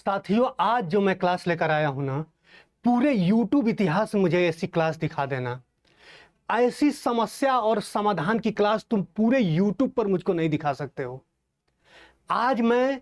साथियों, आज जो मैं क्लास लेकर आया हूं ना, पूरे YouTube इतिहास में मुझे ऐसी क्लास दिखा देना। ऐसी समस्या और समाधान की क्लास तुम पूरे YouTube पर मुझको नहीं दिखा सकते हो। आज मैं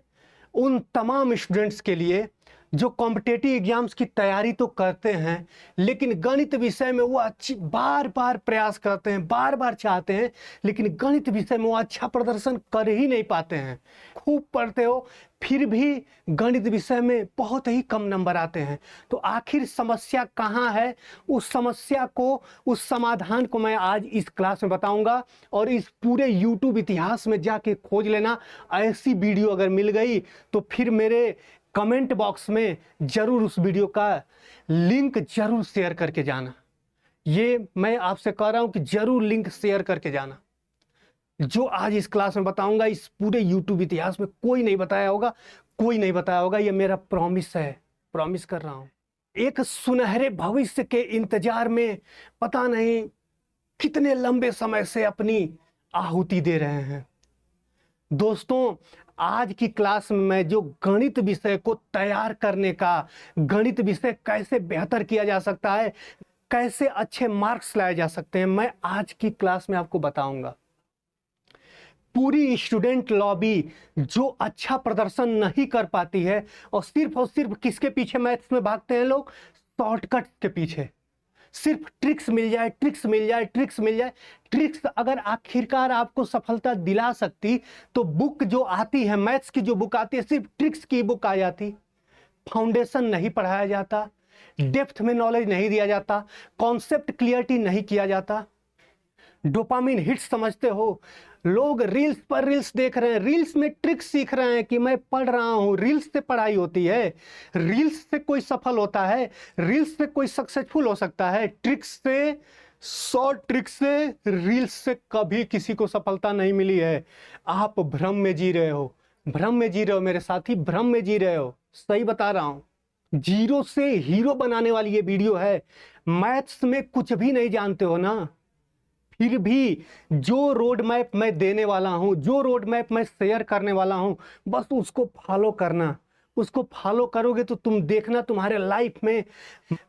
उन तमाम स्टूडेंट्स के लिए जो कॉम्पिटिटिव एग्जाम्स की तैयारी तो करते हैं, लेकिन गणित विषय में वो बार बार प्रयास करते हैं, बार बार चाहते हैं, लेकिन गणित विषय में वो अच्छा प्रदर्शन कर ही नहीं पाते हैं। खूब पढ़ते हो फिर भी गणित विषय में बहुत ही कम नंबर आते हैं। तो आखिर समस्या कहाँ है? उस समस्या को, उस समाधान को मैं आज इस क्लास में बताऊंगा। और इस पूरे YouTube इतिहास में जाके खोज लेना। ऐसी वीडियो अगर मिल गई तो फिर मेरे कमेंट बॉक्स में जरूर उस वीडियो का लिंक जरूर शेयर करके जाना। ये मैं आपसे कह रहा हूं कि जरूर लिंक शेयर करके जाना। जो आज इस क्लास में बताऊंगा, इस पूरे YouTube इतिहास में कोई नहीं बताया होगा, कोई नहीं बताया होगा। ये मेरा प्रॉमिस है, प्रॉमिस कर रहा हूं। एक सुनहरे भविष्य के इंतजार में पता नहीं कितने लंबे समय से अपनी आहुति दे रहे हैं। दोस्तों, आज की क्लास में मैं जो गणित विषय को तैयार करने का, गणित विषय कैसे बेहतर किया जा सकता है, कैसे अच्छे मार्क्स लाए जा सकते हैं, मैं आज की क्लास में आपको बताऊंगा। पूरी स्टूडेंट लॉबी जो अच्छा प्रदर्शन नहीं कर पाती है और सिर्फ किसके पीछे मैथ्स में भागते हैं लोग? शॉर्टकट के पीछे। सिर्फ ट्रिक्स मिल जाए, ट्रिक्स मिल जाए, ट्रिक्स मिल जाए। ट्रिक्स अगर आखिरकार आपको सफलता दिला सकती तो बुक जो आती है, मैथ्स की जो बुक आती है, सिर्फ ट्रिक्स की बुक आ जाती। फाउंडेशन नहीं पढ़ाया जाता, डेप्थ में नॉलेज नहीं दिया जाता, कॉन्सेप्ट क्लियरिटी नहीं किया जाता। डोपामिन हिट्स समझते हो? लोग रील्स पर रील्स देख रहे हैं, रील्स में ट्रिक्स सीख रहे हैं कि मैं पढ़ रहा हूं। रील्स से पढ़ाई होती है? रील्स से कोई सफल होता है? रील्स से कोई सक्सेसफुल हो सकता है? ट्रिक्स से, शॉर्ट ट्रिक्स से, रील्स से कभी किसी को सफलता नहीं मिली है। आप भ्रम में जी रहे हो, भ्रम में जी रहे हो मेरे साथी, भ्रम में जी रहे हो। सही बता रहा हूं। जीरो से हीरो बनाने वाली ये वीडियो है। मैथ्स में कुछ भी नहीं जानते हो ना, फिर भी जो रोड मैप मैं देने वाला हूं, जो रोड मैप मैं शेयर करने वाला हूं, बस उसको फॉलो करना। उसको फॉलो करोगे तो तुम देखना तुम्हारे लाइफ में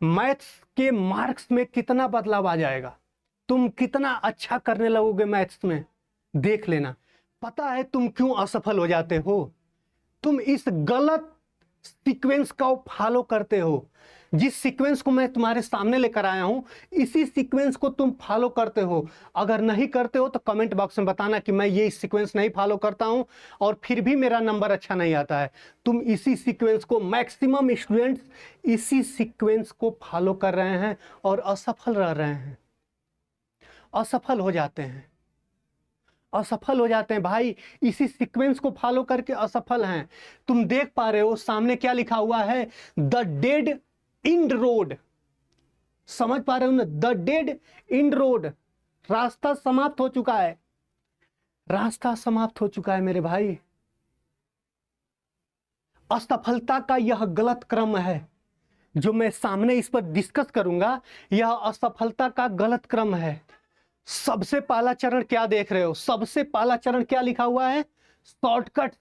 मैथ्स के मार्क्स में कितना बदलाव आ जाएगा। तुम कितना अच्छा करने लगोगे मैथ्स में, देख लेना। पता है तुम क्यों असफल हो जाते हो? तुम इस गलत सीक्वेंस का फॉलो करते हो। जिस सीक्वेंस को मैं तुम्हारे सामने लेकर आया हूं, इसी सीक्वेंस को तुम फॉलो करते हो। अगर नहीं करते हो तो कमेंट बॉक्स में बताना कि मैं ये सीक्वेंस नहीं फॉलो करता हूं और फिर भी मेरा नंबर अच्छा नहीं आता है। तुम इसी सीक्वेंस को, मैक्सिमम स्टूडेंट्स इसी सीक्वेंस को फॉलो कर रहे हैं और असफल रह रहे हैं, असफल हो जाते हैं, असफल हो जाते हैं भाई। इसी सीक्वेंस को फॉलो करके असफल हैं। तुम देख पा रहे हो सामने क्या लिखा हुआ है? The dead and road. समझ पा रहे हो ना? The dead and road. रास्ता समाप्त हो चुका है, रास्ता समाप्त हो चुका है मेरे भाई। असफलता का यह गलत क्रम है जो मैं सामने इस पर डिस्कस करूंगा। यह असफलता का गलत क्रम है। सबसे पहला चरण क्या देख रहे हो? सबसे पहला चरण क्या लिखा हुआ है? शॉर्टकट।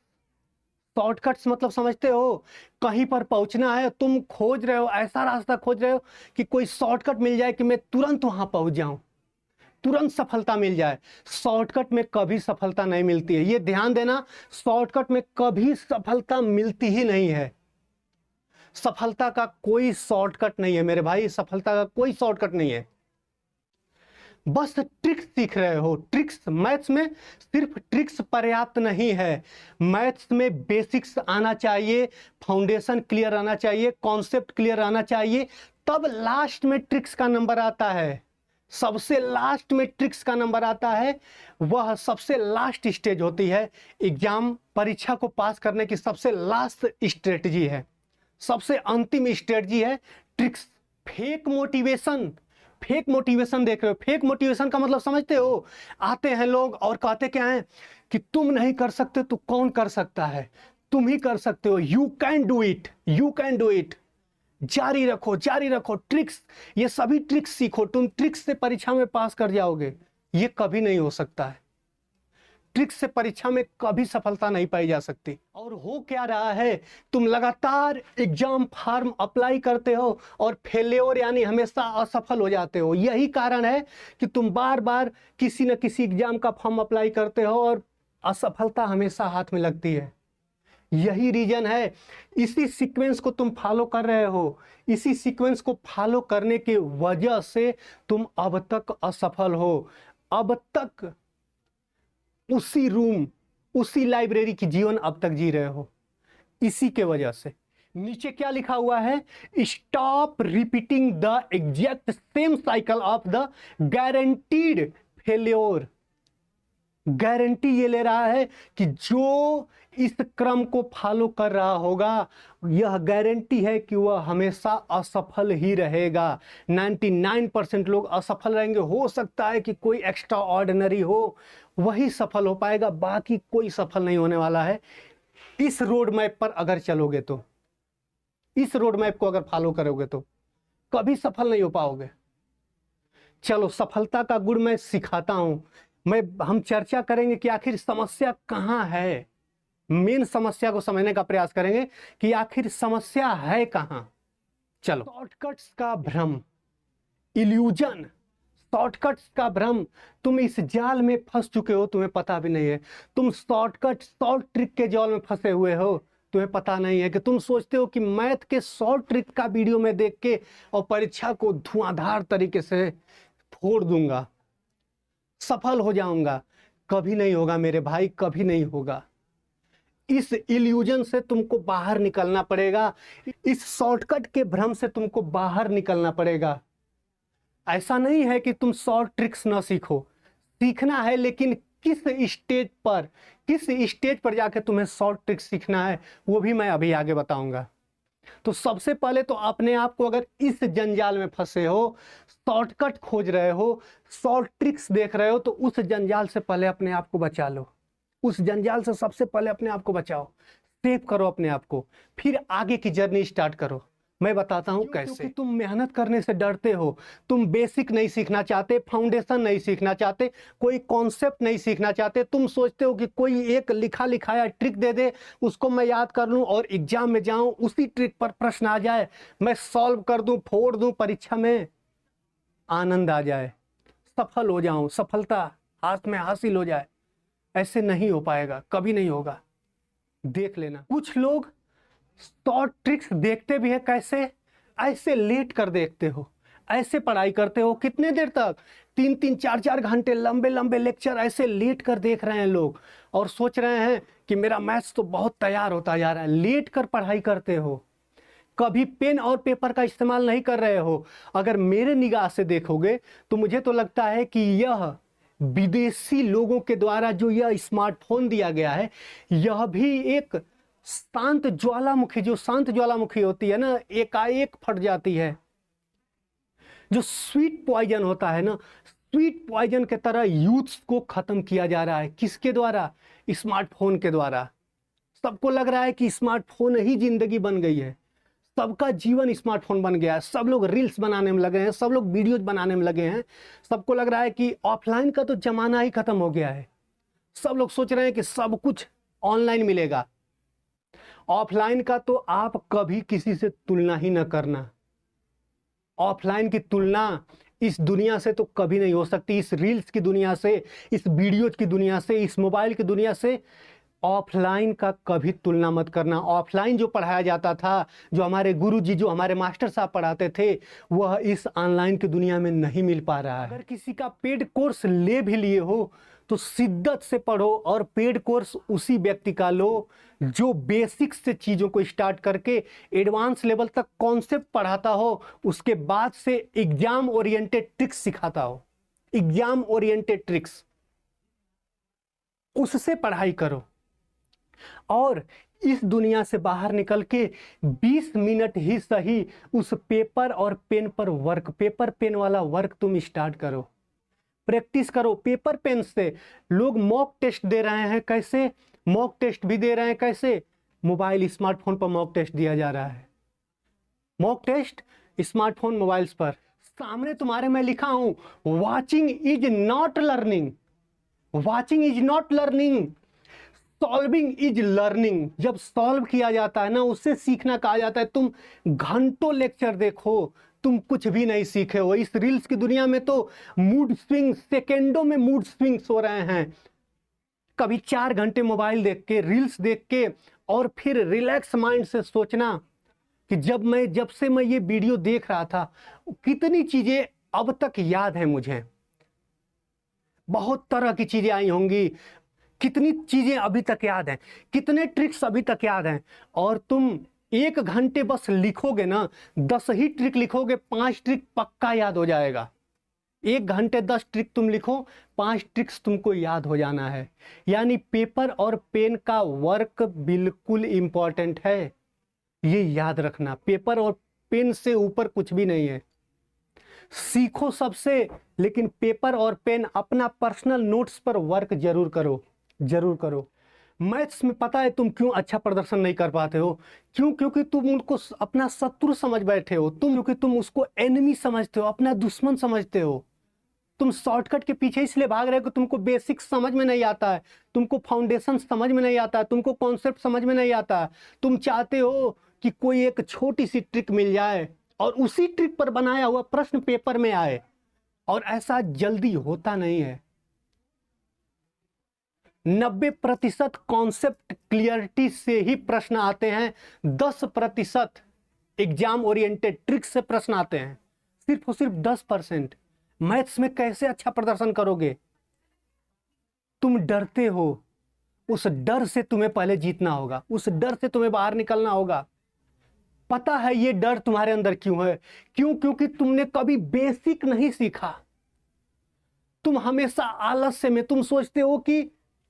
शॉर्टकट्स मतलब समझते हो? कहीं पर पहुंचना है, तुम खोज रहे हो, ऐसा रास्ता खोज रहे हो कि कोई शॉर्टकट मिल जाए कि मैं तुरंत वहां पहुंच जाऊं, तुरंत सफलता मिल जाए। शॉर्टकट में कभी सफलता नहीं मिलती है, ये ध्यान देना। शॉर्टकट में कभी सफलता मिलती ही नहीं है। सफलता का कोई शॉर्टकट नहीं है मेरे भाई, सफलता का कोई शॉर्टकट नहीं है। बस ट्रिक्स सीख रहे हो। ट्रिक्स, मैथ्स में सिर्फ ट्रिक्स पर्याप्त नहीं है। मैथ्स में बेसिक्स आना चाहिए, फाउंडेशन क्लियर आना चाहिए, कॉन्सेप्ट क्लियर आना चाहिए, तब लास्ट में ट्रिक्स का नंबर आता है। सबसे लास्ट में ट्रिक्स का नंबर आता है। वह सबसे लास्ट स्टेज होती है। एग्जाम, परीक्षा को पास करने की सबसे लास्ट स्ट्रेटजी है, सबसे अंतिम स्ट्रेटजी है tricks. Fake motivation, fake motivation देख रहे हो? फेक मोटिवेशन का मतलब समझते हो? आते हैं लोग और कहते क्या हैं कि तुम नहीं कर सकते तो कौन कर सकता है, तुम ही कर सकते हो, you can do it, you can do it. जारी रखो, जारी रखो। ट्रिक्स, ये सभी ट्रिक्स सीखो। तुम ट्रिक्स से परीक्षा में पास कर जाओगे, ये कभी नहीं हो सकता है। ट्रिक्स से परीक्षा में कभी सफलता नहीं पाई जा सकती। और हो क्या रहा है, तुम लगातार एग्जाम फॉर्म अप्लाई करते हो और फेल्योर यानी हमेशा असफल हो जाते हो। यही कारण है कि तुम बार बार किसी न किसी एग्जाम का फॉर्म अप्लाई करते हो और असफलता हमेशा हाथ में लगती है। यही रीजन है, इसी सीक्वेंस को तुम फॉलो कर रहे हो, इसी सीक्वेंस को फॉलो करने की वजह से तुम अब तक असफल हो, अब तक उसी रूम, उसी लाइब्रेरी की जीवन अब तक जी रहे हो, इसी के वजह से। नीचे क्या लिखा हुआ है, stop repeating the exact same cycle of the guaranteed failure. Guarantee ये ले रहा है कि जो इस क्रम को फॉलो कर रहा होगा, यह गारंटी है कि वह हमेशा असफल ही रहेगा। 99% लोग असफल रहेंगे। हो सकता है कि कोई एक्स्ट्रा ऑर्डिनरी हो, वही सफल हो पाएगा, बाकी कोई सफल नहीं होने वाला है। इस रोड मैप पर अगर चलोगे तो, इस रोड मैप को अगर फॉलो करोगे तो कभी सफल नहीं हो पाओगे। चलो सफलता का गुण मैं सिखाता हूं। हम चर्चा करेंगे कि आखिर समस्या कहां है, मेन समस्या को समझने का प्रयास करेंगे कि आखिर समस्या है कहां। चलो, शॉर्टकट्स का भ्रम, इल्यूजन, शॉर्टकट्स का भ्रम। तुम इस जाल में फंस चुके हो, तुम्हें पता भी नहीं है। तुम शॉर्टकट, शॉर्ट ट्रिक के जाल में फंसे हुए हो, तुम्हें पता नहीं है कि तुम सोचते हो कि मैथ के शॉर्ट ट्रिक का वीडियो में देख के और परीक्षा को धुआंधार तरीके से फोड़ दूंगा, सफल हो जाऊंगा। कभी नहीं होगा मेरे भाई, कभी नहीं होगा। इस इल्यूजन से तुमको बाहर निकलना पड़ेगा, इस शॉर्टकट के भ्रम से तुमको बाहर निकलना पड़ेगा। ऐसा नहीं है कि तुम शॉर्ट ट्रिक्स ना सीखो, सीखना है, लेकिन किस स्टेज पर, किस स्टेज पर जाके तुम्हें शॉर्ट ट्रिक्स सीखना है वो भी मैं अभी आगे बताऊंगा। तो सबसे पहले तो अपने आप को, अगर इस जंजाल में फंसे हो, शॉर्टकट खोज रहे हो, शॉर्ट ट्रिक्स देख रहे हो, तो उस जंजाल से पहले अपने आप को बचा लो। उस जंजाल से सबसे पहले अपने आप को बचाओ, सेव करो अपने आप को, फिर आगे की जर्नी स्टार्ट करो। मैं बताता हूं कैसे। क्योंकि तुम मेहनत करने से डरते हो, तुम बेसिक नहीं सीखना चाहते, फाउंडेशन नहीं सीखना चाहते, कोई कॉन्सेप्ट नहीं सीखना चाहते। तुम सोचते हो कि कोई एक लिखा लिखाया ट्रिक दे दे, उसको मैं याद कर लूं और एग्जाम में जाऊं, उसी ट्रिक पर प्रश्न आ जाए, मैं सॉल्व कर दूं, फोड़ दूं, परीक्षा में आनंद आ जाए, सफल हो जाऊं, सफलता हाथ में हासिल हो जाए। ऐसे नहीं हो पाएगा, कभी नहीं होगा। देख लेना, कुछ लोग शॉर्ट ट्रिक्स देखते भी है कैसे, ऐसे लेट कर देखते हो, ऐसे पढ़ाई करते हो, कितने देर तक, 3-3 4-4 घंटे लंबे लंबे लेक्चर ऐसे लेट कर देख रहे हैं लोग, और सोच रहे हैं कि मेरा मैथ्स तो बहुत तैयार होता जा रहा है। लेट कर पढ़ाई करते हो, कभी पेन और पेपर का इस्तेमाल नहीं कर रहे हो। अगर मेरे निगाह से देखोगे तो मुझे तो लगता है कि यह विदेशी लोगों के द्वारा जो यह स्मार्टफोन दिया गया है, यह भी एक शांत ज्वालामुखी, जो शांत ज्वालामुखी होती है ना, एकाएक फट जाती है, जो स्वीट पॉइजन होता है ना, स्वीट पॉइजन के तरह यूथ्स को खत्म किया जा रहा है। किसके द्वारा? स्मार्टफोन के द्वारा। सबको लग रहा है कि स्मार्टफोन ही जिंदगी बन गई है, सबका जीवन स्मार्टफोन बन गया है, सब लोग रील्स बनाने में लगे हैं, सब लोग वीडियोज बनाने में लगे हैं। सबको लग रहा है कि ऑफलाइन का तो जमाना ही खत्म हो गया है। सब लोग सोच रहे हैं कि सब कुछ ऑनलाइन मिलेगा। ऑफलाइन का तो आप कभी किसी से तुलना ही न करना। ऑफलाइन की तुलना इस दुनिया से तो कभी नहीं हो सकती, इस रील्स की दुनिया से, इस वीडियोज की दुनिया से, इस मोबाइल की दुनिया से ऑफलाइन का कभी तुलना मत करना। ऑफलाइन जो पढ़ाया जाता था, जो हमारे गुरुजी, जो हमारे मास्टर साहब पढ़ाते थे, वह इस ऑनलाइन की दुनिया में नहीं मिल पा रहा है। अगर किसी का पेड कोर्स ले भी लिए हो तो शिद्दत से पढ़ो, और पेड कोर्स उसी व्यक्ति का लो जो बेसिक से चीज़ों को स्टार्ट करके एडवांस लेवल तक कॉन्सेप्ट पढ़ाता हो, उसके बाद से एग्जाम ओरिएंटेड ट्रिक्स सिखाता हो। एग्जाम ओरिएंटेड ट्रिक्स, उससे पढ़ाई करो। और इस दुनिया से बाहर निकल के 20 मिनट ही सही उस पेपर और पेन पर वर्क, पेपर पेन वाला वर्क तुम स्टार्ट करो, प्रैक्टिस करो पेपर पेन से। लोग मॉक टेस्ट दे रहे हैं, कैसे? मॉक टेस्ट भी दे रहे हैं कैसे? मोबाइल, स्मार्टफोन पर मॉक टेस्ट दिया जा रहा है। मॉक टेस्ट स्मार्टफोन, मोबाइल्स पर। सामने तुम्हारे मैं लिखा हूं, watching is not learning. Watching is not learning, solving is learning. जब सॉल्व किया जाता है ना, उससे सीखना कहा जाता है। तुम घंटों लेक्चर देखो, तुम कुछ भी नहीं सीखे हो। इस रील्स की दुनिया में तो मूड स्विंग, सेकेंडों में मूड स्विंग्स हो रहे हैं। कभी 4 घंटे मोबाइल देख के, रील्स देख के, और फिर रिलैक्स माइंड से सोचना कि जब से मैं ये वीडियो देख रहा था, कितनी चीजें अब तक याद है मुझे। बहुत तरह की चीजें आई होंगी, कितनी चीजें अभी तक याद हैं, कितने ट्रिक्स अभी तक याद हैं। और तुम 1 घंटे बस लिखोगे ना, 10 ही ट्रिक लिखोगे, 5 ट्रिक पक्का याद हो जाएगा। 1 घंटे 10 ट्रिक तुम लिखो, 5 ट्रिक्स तुमको याद हो जाना है। यानी पेपर और पेन का वर्क बिल्कुल इंपॉर्टेंट है, ये याद रखना। पेपर और पेन से ऊपर कुछ भी नहीं है। सीखो सबसे, लेकिन पेपर और पेन, अपना पर्सनल नोट्स पर वर्क जरूर करो, जरूर करो। मैथ्स में पता है तुम क्यों अच्छा प्रदर्शन नहीं कर पाते हो? क्यों? क्योंकि तुम उनको अपना शत्रु समझ बैठे हो। क्योंकि तुम उसको एनिमी समझते हो, अपना दुश्मन समझते हो। तुम शॉर्टकट के पीछे इसलिए भाग रहे हो कि तुमको बेसिक समझ में नहीं आता है, तुमको फाउंडेशन समझ में नहीं आता है, तुमको कॉन्सेप्ट समझ में नहीं आता है। तुम चाहते हो कि कोई एक छोटी सी ट्रिक मिल जाए और उसी ट्रिक पर बनाया हुआ प्रश्न पेपर में आए, और ऐसा जल्दी होता नहीं है। 90% कॉन्सेप्ट क्लियरिटी से ही प्रश्न आते हैं, 10% एग्जाम ओरिएंटेड ट्रिक से प्रश्न आते हैं, सिर्फ और सिर्फ 10%। मैथ्स में कैसे अच्छा प्रदर्शन करोगे? तुम डरते हो, उस डर से तुम्हें पहले जीतना होगा, उस डर से तुम्हें बाहर निकलना होगा। पता है ये डर तुम्हारे अंदर क्यों है? क्यों? क्योंकि तुमने कभी बेसिक नहीं सीखा। तुम हमेशा आलस्य में, तुम सोचते हो कि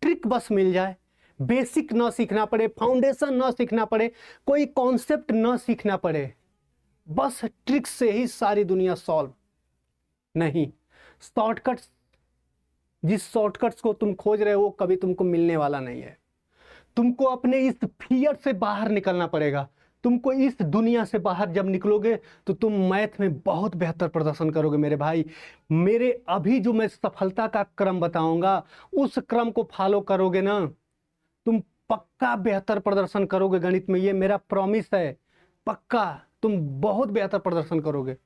ट्रिक बस मिल जाए, बेसिक ना सीखना पड़े, फाउंडेशन ना सीखना पड़े, कोई कॉन्सेप्ट ना सीखना पड़े, बस ट्रिक से ही सारी दुनिया सॉल्व। नहीं, शॉर्टकट्स, जिस शॉर्टकट्स को तुम खोज रहे हो कभी तुमको मिलने वाला नहीं है। तुमको अपने इस फियर से बाहर निकलना पड़ेगा। तुमको इस दुनिया से बाहर जब निकलोगे तो तुम मैथ में बहुत बेहतर प्रदर्शन करोगे मेरे भाई। मेरे अभी जो मैं सफलता का क्रम बताऊंगा, उस क्रम को फॉलो करोगे ना, तुम पक्का बेहतर प्रदर्शन करोगे गणित में। ये मेरा प्रॉमिस है, पक्का तुम बहुत बेहतर प्रदर्शन करोगे।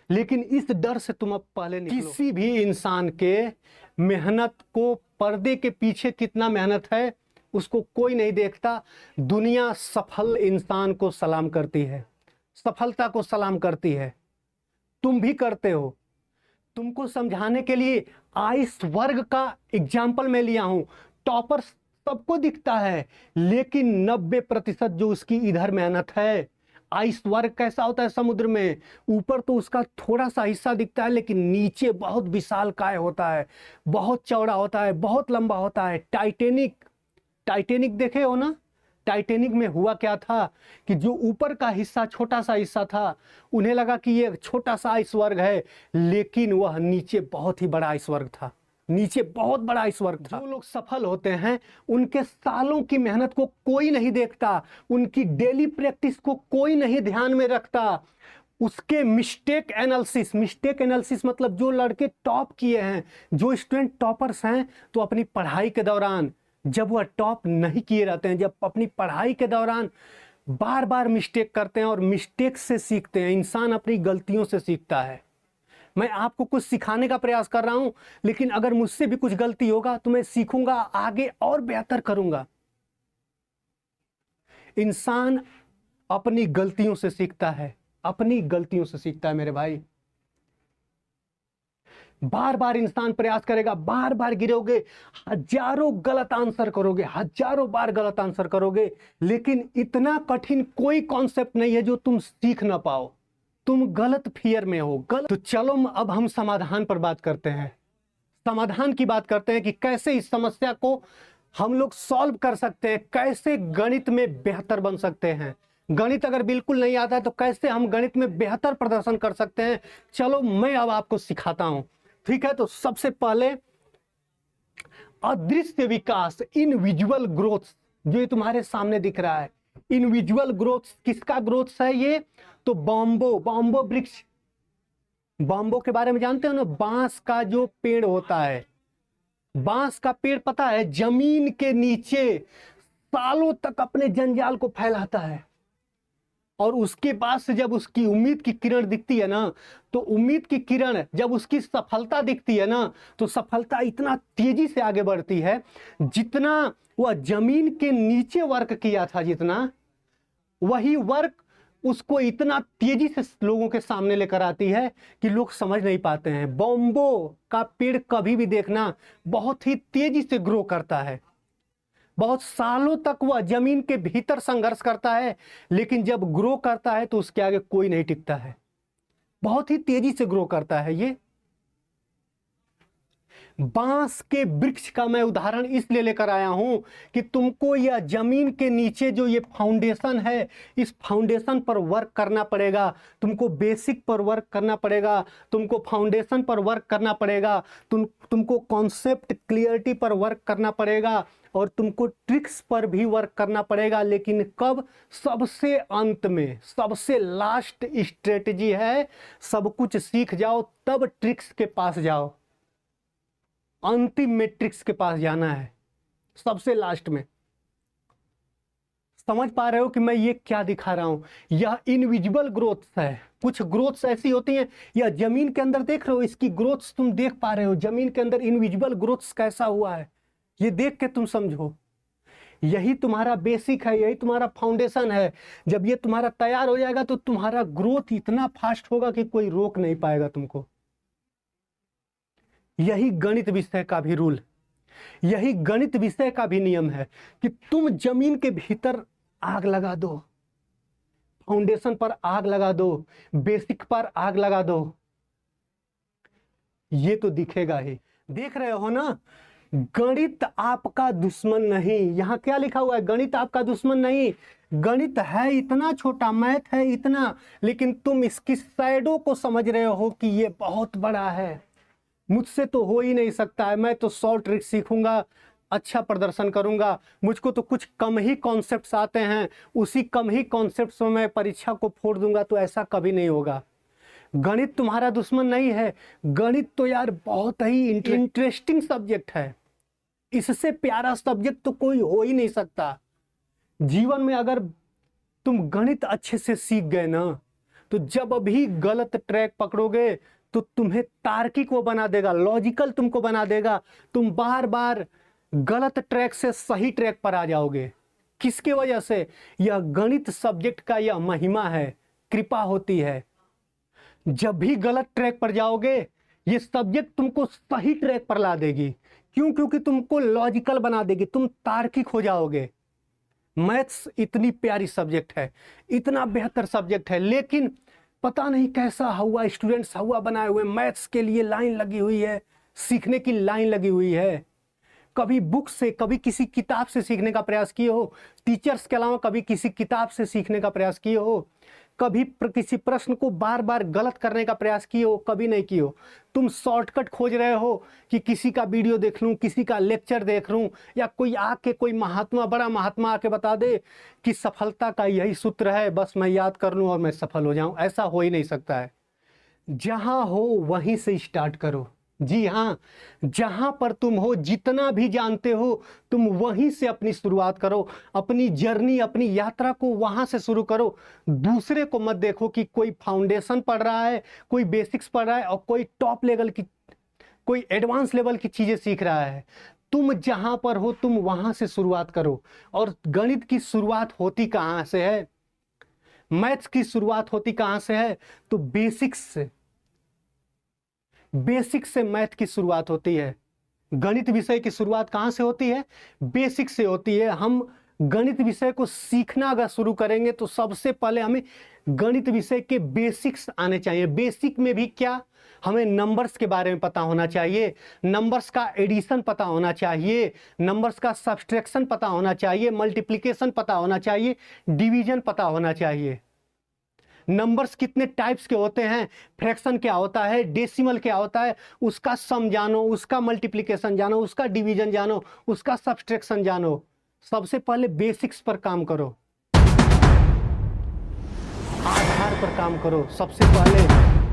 लेकिन इस डर से तुम अब पहले निकलो। किसी भी इंसान के मेहनत को, पर्दे के पीछे कितना मेहनत है उसको कोई नहीं देखता। दुनिया सफल इंसान को सलाम करती है, सफलता को सलाम करती है। तुम भी करते हो। तुमको समझाने के लिए आइस वर्ग का एग्जाम्पल मैं लिया हूं। टॉपर सबको दिखता है, लेकिन 90% जो उसकी इधर मेहनत है। आइस वर्ग कैसा होता है समुद्र में? ऊपर तो उसका थोड़ा सा हिस्सा दिखता है, लेकिन नीचे बहुत विशालकाय होता है, बहुत चौड़ा होता है, बहुत लंबा होता है। टाइटैनिक, टाइटैनिक देखे हो ना? टाइटैनिक में हुआ क्या था कि जो ऊपर का हिस्सा, छोटा सा हिस्सा था, उन्हें लगा कि ये छोटा सा आइसबर्ग है, लेकिन वह नीचे बहुत ही बड़ा आइसबर्ग था, नीचे बहुत बड़ा आइसबर्ग था। जो लोग सफल होते हैं उनके सालों की मेहनत को कोई नहीं देखता, उनकी डेली प्रैक्टिस को कोई नहीं ध्यान में रखता। उसके मिस्टेक एनालिसिस मतलब जो लड़के टॉप किए हैं, जो स्टूडेंट टॉपर्स हैं, तो अपनी पढ़ाई के दौरान जब वह टॉप नहीं किए रहते हैं, जब अपनी पढ़ाई के दौरान बार बार मिस्टेक करते हैं और मिस्टेक से सीखते हैं। इंसान अपनी गलतियों से सीखता है। मैं आपको कुछ सिखाने का प्रयास कर रहा हूं, लेकिन अगर मुझसे भी कुछ गलती होगा तो मैं सीखूंगा, आगे और बेहतर करूंगा। इंसान अपनी गलतियों से सीखता है, अपनी गलतियों से सीखता है मेरे भाई। बार बार इंसान प्रयास करेगा, बार बार गिरोगे, हजारों गलत आंसर करोगे, हजारों बार गलत आंसर करोगे, लेकिन इतना कठिन कोई कॉन्सेप्ट नहीं है जो तुम सीख ना पाओ। तुम गलत फियर में हो, गलत। तो चलो अब हम समाधान पर बात करते हैं। समाधान की बात करते हैं कि कैसे इस समस्या को हम लोग सॉल्व कर सकते हैं, कैसे गणित में बेहतर बन सकते हैं। गणित अगर बिल्कुल नहीं आता है तो कैसे हम गणित में बेहतर प्रदर्शन कर सकते हैं। चलो मैं अब आपको सिखाता हूं, ठीक है? तो सबसे पहले अदृश्य विकास, इनविजुअल ग्रोथ, जो ये तुम्हारे सामने दिख रहा है, इनविजुअल ग्रोथ किसका ग्रोथ है? ये तो बाम्बो वृक्ष, बाम्बो के बारे में जानते हो ना? बांस का जो पेड़ होता है, बांस का पेड़ पता है जमीन के नीचे सालों तक अपने जंजाल को फैलाता है, और उसके बाद से जब उसकी उम्मीद की किरण दिखती है ना, तो उम्मीद की किरण जब उसकी सफलता दिखती है ना, तो सफलता इतना तेजी से आगे बढ़ती है, जितना वह जमीन के नीचे वर्क किया था, जितना वही वर्क उसको इतना तेजी से लोगों के सामने लेकर आती है कि लोग समझ नहीं पाते हैं। बॉम्बो का पेड़ कभी भी देखना बहुत ही तेजी से ग्रो करता है, बहुत सालों तक वह जमीन के भीतर संघर्ष करता है, लेकिन जब ग्रो करता है तो उसके आगे कोई नहीं टिकता है। बहुत ही तेजी से ग्रो करता है। ये बांस के वृक्ष का मैं उदाहरण इसलिए लेकर आया हूं कि तुमको यह जमीन के नीचे जो ये फाउंडेशन है, इस फाउंडेशन पर वर्क करना पड़ेगा, तुमको बेसिक पर वर्क करना पड़ेगा, तुमको फाउंडेशन पर वर्क करना पड़ेगा, तुमको कॉन्सेप्ट क्लियरिटी पर वर्क करना पड़ेगा, और तुमको ट्रिक्स पर भी वर्क करना पड़ेगा। लेकिन कब? सबसे अंत में, सबसे लास्ट स्ट्रेटजी है, सब कुछ सीख जाओ तब ट्रिक्स के पास जाओ। अंतिम मैट्रिक्स के पास जाना है, सबसे लास्ट में। समझ पा रहे हो कि मैं ये क्या दिखा रहा हूं? यह इनविजिबल ग्रोथ है। कुछ ग्रोथ्स ऐसी होती हैं, यह जमीन के अंदर देख रहे हो, इसकी ग्रोथ्स तुम देख पा रहे हो, जमीन के अंदर इनविजिबल ग्रोथ्स कैसा हुआ है, ये देख के तुम समझो। यही तुम्हारा बेसिक है, यही तुम्हारा फाउंडेशन है। जब ये तुम्हारा तैयार हो जाएगा तो तुम्हारा ग्रोथ इतना फास्ट होगा कि कोई रोक नहीं पाएगा तुमको। यही गणित विषय का भी रूल, यही गणित विषय का भी नियम है कि तुम जमीन के भीतर आग लगा दो, फाउंडेशन पर आग लगा दो, बेसिक पर आग लगा दो, ये तो दिखेगा ही। देख रहे हो ना, गणित आपका दुश्मन नहीं। यहां क्या लिखा हुआ है? गणित आपका दुश्मन नहीं। गणित है इतना छोटा, मैथ है इतना, लेकिन तुम इसकी शैडो को समझ रहे हो कि ये बहुत बड़ा है, मुझसे तो हो ही नहीं सकता है, मैं तो 100 ट्रिक सीखूंगा, अच्छा प्रदर्शन करूंगा, मुझको तो कुछ कम ही कॉन्सेप्ट्स आते हैं, उसी कम ही कॉन्सेप्ट्स में मैं परीक्षा को फोड़ दूंगा, तो ऐसा कभी नहीं होगा। गणित तुम्हारा दुश्मन नहीं है। गणित तो यार बहुत ही इंटरेस्टिंग सब्जेक्ट है, इससे प्यारा सब्जेक्ट तो कोई हो ही नहीं सकता। जीवन में अगर तुम गणित अच्छे से सीख गए ना, तो जब भी गलत ट्रैक पकड़ोगे तो तुम्हें तार्किक वो बना देगा, लॉजिकल तुमको बना देगा, तुम बार बार गलत ट्रैक से सही ट्रैक पर आ जाओगे। किसके वजह से? यह गणित सब्जेक्ट का यह महिमा है, कृपा होती है। जब भी गलत ट्रैक पर जाओगे, ये सब्जेक्ट तुमको सही ट्रैक पर ला देगी। क्यों? क्योंकि तुमको लॉजिकल बना देगी, तुम तार्किक हो जाओगे। मैथ्स इतनी प्यारी सब्जेक्ट है, इतना बेहतर सब्जेक्ट है, लेकिन पता नहीं कैसा हुआ, स्टूडेंट्स हुआ बनाए हुए, मैथ्स के लिए लाइन लगी हुई है, सीखने की लाइन लगी हुई है। कभी बुक से, कभी किसी किताब से सीखने का प्रयास किए हो? टीचर्स के अलावा कभी किसी किताब से सीखने का प्रयास किए हो? कभी किसी प्रश्न को बार बार गलत करने का प्रयास किए हो? कभी नहीं किए हो। तुम शॉर्टकट खोज रहे हो कि किसी का वीडियो देख लूं, किसी का लेक्चर देख लूं, या कोई आके, कोई महात्मा, बड़ा महात्मा आके बता दे कि सफलता का यही सूत्र है, बस मैं याद कर लूं और मैं सफल हो जाऊं। ऐसा हो ही नहीं सकता है। जहां हो वहीं से स्टार्ट करो। जी हाँ, जहां पर तुम हो, जितना भी जानते हो, तुम वहीं से अपनी शुरुआत करो। अपनी जर्नी, अपनी यात्रा को वहां से शुरू करो। दूसरे को मत देखो कि कोई फाउंडेशन पढ़ रहा है, कोई बेसिक्स पढ़ रहा है, और कोई टॉप लेवल की, कोई एडवांस लेवल की चीजें सीख रहा है। तुम जहां पर हो, तुम वहां से शुरुआत करो। और गणित की शुरुआत होती कहां से है? मैथ्स की शुरुआत होती कहां से है? तो बेसिक्स से। बेसिक से मैथ की शुरुआत होती है। गणित विषय की शुरुआत कहां से होती है? बेसिक से होती है। हम गणित विषय को सीखना अगर शुरू करेंगे तो सबसे पहले हमें गणित विषय के बेसिक्स आने चाहिए। बेसिक में भी क्या? हमें नंबर्स के बारे में पता होना चाहिए, नंबर्स का एडिशन पता होना चाहिए, नंबर्स का सब्सट्रैक्शन पता होना चाहिए, मल्टीप्लिकेशन पता होना चाहिए, डिवीजन पता होना चाहिए। नंबर्स कितने टाइप्स के होते हैं, फ्रैक्शन क्या होता है, डेसिमल क्या होता है, उसका सम जानो, उसका मल्टीप्लिकेशन जानो, उसका डिवीजन जानो, उसका सब्सट्रैक्शन जानो। सबसे पहले बेसिक्स पर काम करो, आधार पर काम करो। सबसे पहले